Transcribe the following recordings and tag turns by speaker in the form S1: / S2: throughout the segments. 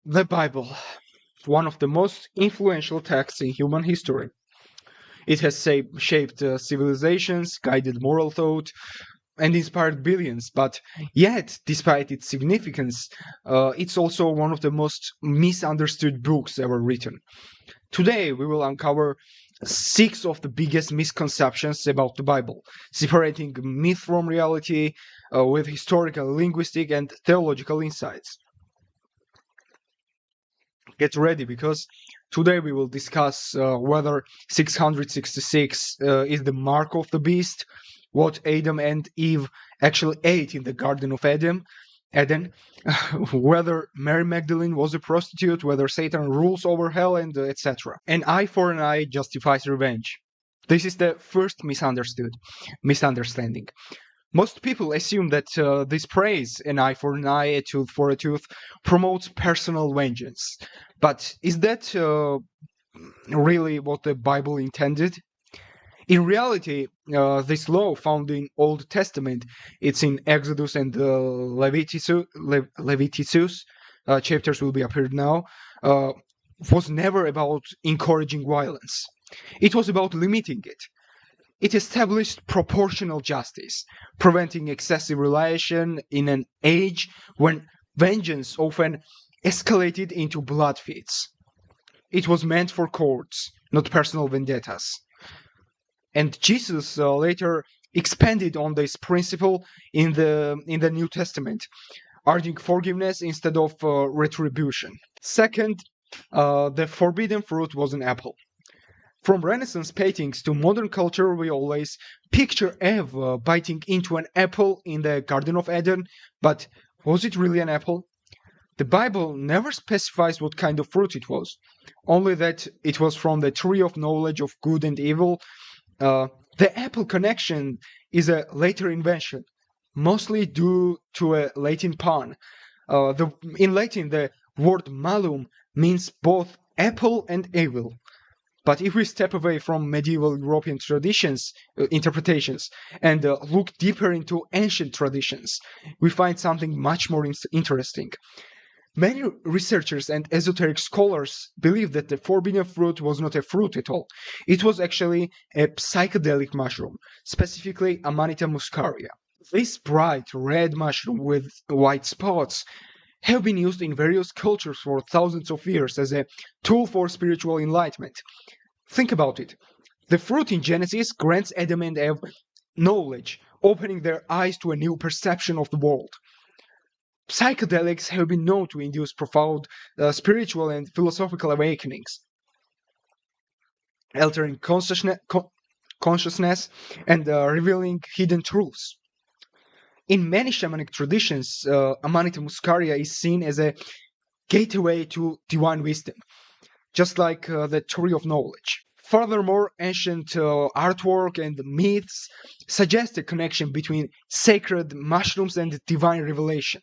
S1: The Bible, one of the most influential texts in human history. It has shaped civilizations, guided moral thought, and inspired billions. But yet, despite its significance, it's also one of the most misunderstood books ever written. Today, we will uncover six of the biggest misconceptions about the Bible, separating myth from reality with historical, linguistic, and theological insights. Get ready because today we will discuss whether 666 is the mark of the beast, what Adam and Eve actually ate in the Garden of Eden, whether Mary Magdalene was a prostitute, whether Satan rules over hell, and etc. An eye for an eye justifies revenge. This is the first misunderstanding. Most people assume that this phrase, an eye for an eye, a tooth for a tooth, promotes personal vengeance. But is that really what the Bible intended? In reality, this law found in Old Testament, it's in Exodus and Leviticus, chapters will be appeared now, was never about encouraging violence. It was about limiting it. It established proportional justice, preventing excessive relation in an age when vengeance often escalated into blood feasts. It was meant for courts, not personal vendettas. And Jesus later expanded on this principle in the New Testament, urging forgiveness instead of retribution. Second, the forbidden fruit was an apple. From Renaissance paintings to modern culture, we always picture Eve biting into an apple in the Garden of Eden, but was it really an apple? The Bible never specifies what kind of fruit it was, only that it was from the tree of knowledge of good and evil. The apple connection is a later invention, mostly due to a Latin pun. In Latin, the word malum means both apple and evil. But if we step away from medieval European interpretations, and look deeper into ancient traditions, we find something much more interesting. Many researchers and esoteric scholars believe that the forbidden fruit was not a fruit at all. It was actually a psychedelic mushroom, specifically Amanita muscaria. This bright red mushroom with white spots have been used in various cultures for thousands of years as a tool for spiritual enlightenment. Think about it. The fruit in Genesis grants Adam and Eve knowledge, opening their eyes to a new perception of the world. Psychedelics have been known to induce profound spiritual and philosophical awakenings, altering consciousness and revealing hidden truths. In many shamanic traditions, Amanita muscaria is seen as a gateway to divine wisdom, just like the tree of knowledge. Furthermore, ancient artwork and myths suggest a connection between sacred mushrooms and divine revelation.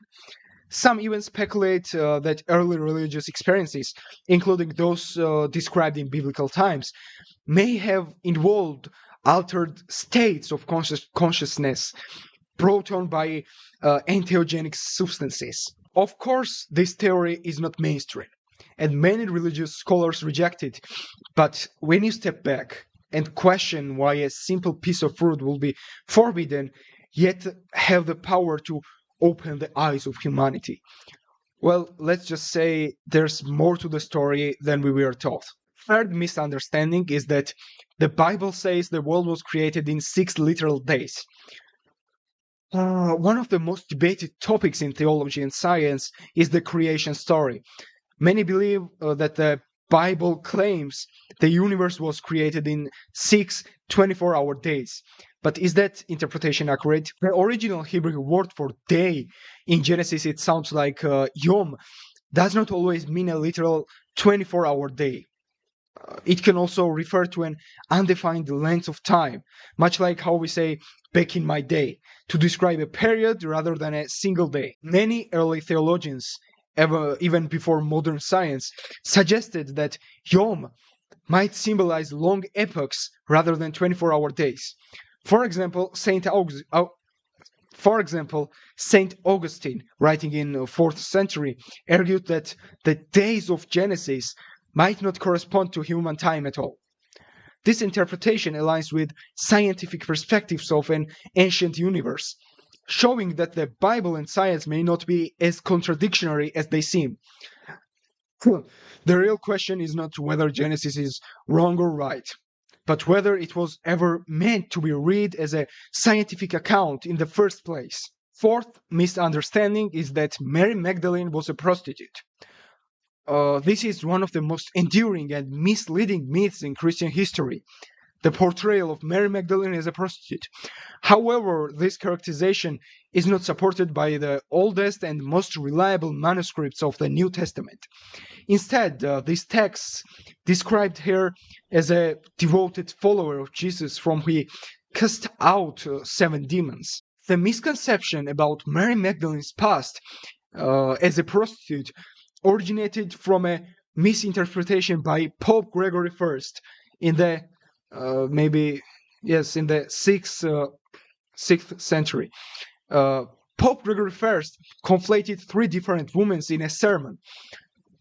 S1: Some even speculate that early religious experiences, including those described in biblical times, may have involved altered states of consciousness brought on by entheogenic substances. Of course, this theory is not mainstream, and many religious scholars reject it. But when you step back and question why a simple piece of fruit will be forbidden, yet have the power to open the eyes of humanity, well, let's just say there's more to the story than we were taught. Third misunderstanding is that the Bible says the world was created in 6 literal days. One of the most debated topics in theology and science is the creation story. Many believe that the Bible claims the universe was created in 6 24-hour days. But is that interpretation accurate? The original Hebrew word for day in Genesis, it sounds like yom, does not always mean a literal 24-hour day. It can also refer to an undefined length of time, much like how we say back in my day, to describe a period rather than a single day. Many early theologians, even before modern science, suggested that Yom might symbolize long epochs rather than 24-hour days. For example, For example, Saint Augustine, writing in the 4th century, argued that the days of Genesis might not correspond to human time at all. This interpretation aligns with scientific perspectives of an ancient universe, showing that the Bible and science may not be as contradictory as they seem. The real question is not whether Genesis is wrong or right, but whether it was ever meant to be read as a scientific account in the first place. Fourth misunderstanding is that Mary Magdalene was a prostitute. This is one of the most enduring and misleading myths in Christian history, the portrayal of Mary Magdalene as a prostitute. However, this characterization is not supported by the oldest and most reliable manuscripts of the New Testament. Instead, these texts described her as a devoted follower of Jesus from whom he cast out 7 demons. The misconception about Mary Magdalene's past as a prostitute originated from a misinterpretation by Pope Gregory I in the in the 6th century. Pope Gregory I conflated 3 different women in a sermon.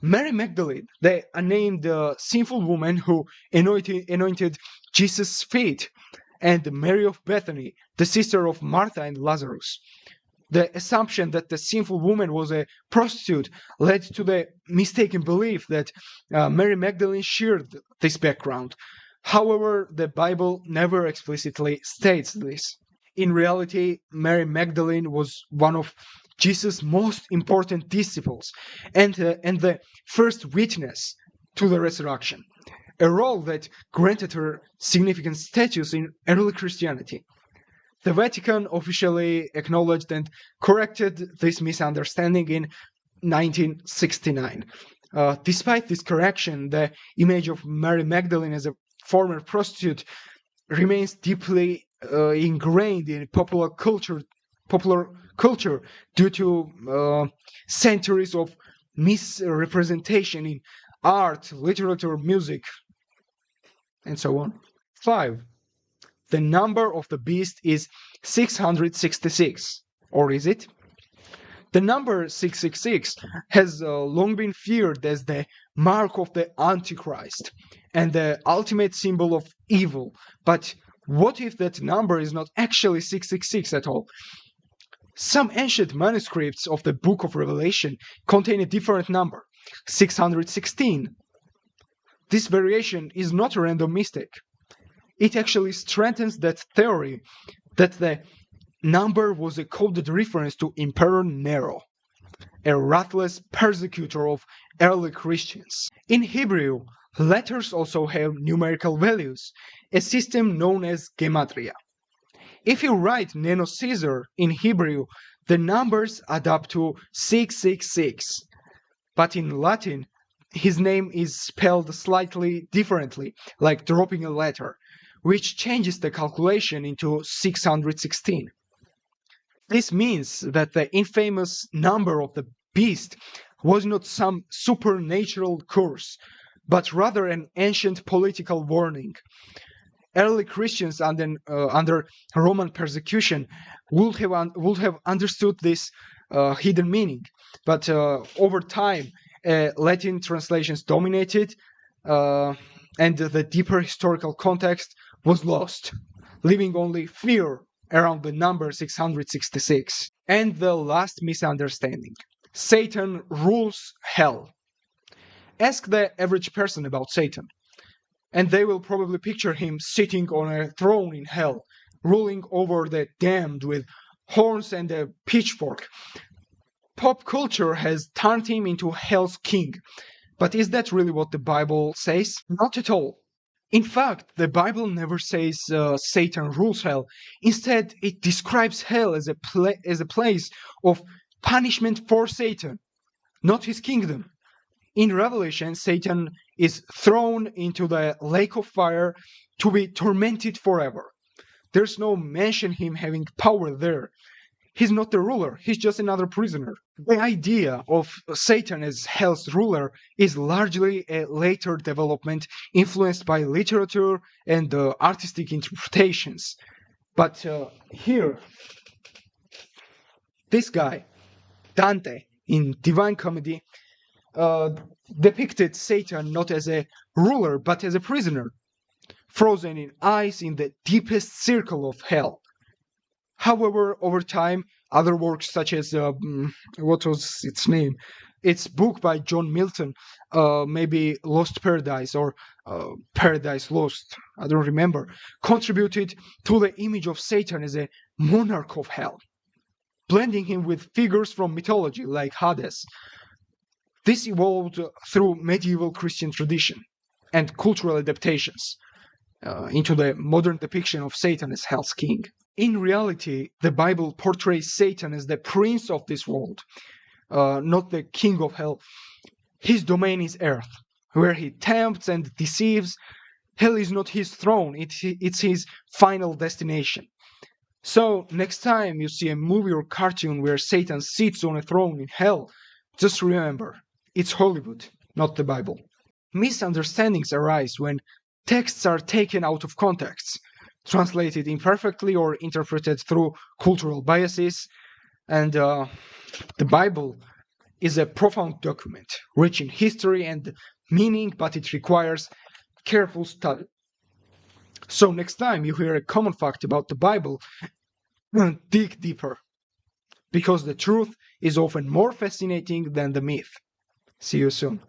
S1: Mary Magdalene, the unnamed sinful woman who anointed Jesus' feet, and Mary of Bethany, the sister of Martha and Lazarus. The assumption that the sinful woman was a prostitute led to the mistaken belief that Mary Magdalene shared this background. However, the Bible never explicitly states this. In reality, Mary Magdalene was one of Jesus' most important disciples and the first witness to the resurrection, a role that granted her significant status in early Christianity. The Vatican officially acknowledged and corrected this misunderstanding in 1969. Despite this correction, the image of Mary Magdalene as a former prostitute remains deeply ingrained in popular culture due to centuries of misrepresentation in art, literature, music, and so on. 5. The number of the beast is 666, or is it? The number 666 has long been feared as the mark of the Antichrist and the ultimate symbol of evil. But what if that number is not actually 666 at all? Some ancient manuscripts of the Book of Revelation contain a different number, 616. This variation is not a random mistake. It actually strengthens that theory that the number was a coded reference to Emperor Nero, a ruthless persecutor of early Christians. In Hebrew, letters also have numerical values, a system known as gematria. If you write Neno Caesar in Hebrew, the numbers add up to 666. But in Latin, his name is spelled slightly differently, like dropping a letter, which changes the calculation into 616. This means that the infamous number of the beast was not some supernatural curse, but rather an ancient political warning. Early Christians under Roman persecution would have understood this hidden meaning, but over time, Latin translations dominated, and the deeper historical context was lost, leaving only fear around the number 666. And the last misunderstanding: Satan rules hell. Ask the average person about Satan, and they will probably picture him sitting on a throne in hell, ruling over the damned with horns and a pitchfork. Pop culture has turned him into hell's king. But is that really what the Bible says? Not at all. In fact, the Bible never says Satan rules hell. Instead, it describes hell as a place of punishment for Satan, not his kingdom. In Revelation, Satan is thrown into the lake of fire to be tormented forever. There's no mention him having power there. He's not the ruler, he's just another prisoner. The idea of Satan as hell's ruler is largely a later development influenced by literature and artistic interpretations. But here, This guy, Dante, in Divine Comedy, uh, depicted Satan not as a ruler but as a prisoner, frozen in ice in the deepest circle of hell. However, over time, other works such as what was its name? Its book by John Milton, maybe Lost Paradise or Paradise Lost, I don't remember, contributed to the image of Satan as a monarch of hell, blending him with figures from mythology like Hades. This evolved through medieval Christian tradition and cultural adaptations into the modern depiction of Satan as Hell's king. In reality, the Bible portrays Satan as the prince of this world, not the king of hell. His domain is earth, where he tempts and deceives. Hell is not his throne, it's his final destination. So, next time you see a movie or cartoon where Satan sits on a throne in hell, just remember, it's Hollywood, not the Bible. Misunderstandings arise when texts are taken out of context, translated imperfectly or interpreted through cultural biases, and the Bible is a profound document, rich in history and meaning, but it requires careful study. So next time you hear a common fact about the Bible, dig deeper, because the truth is often more fascinating than the myth. See you soon.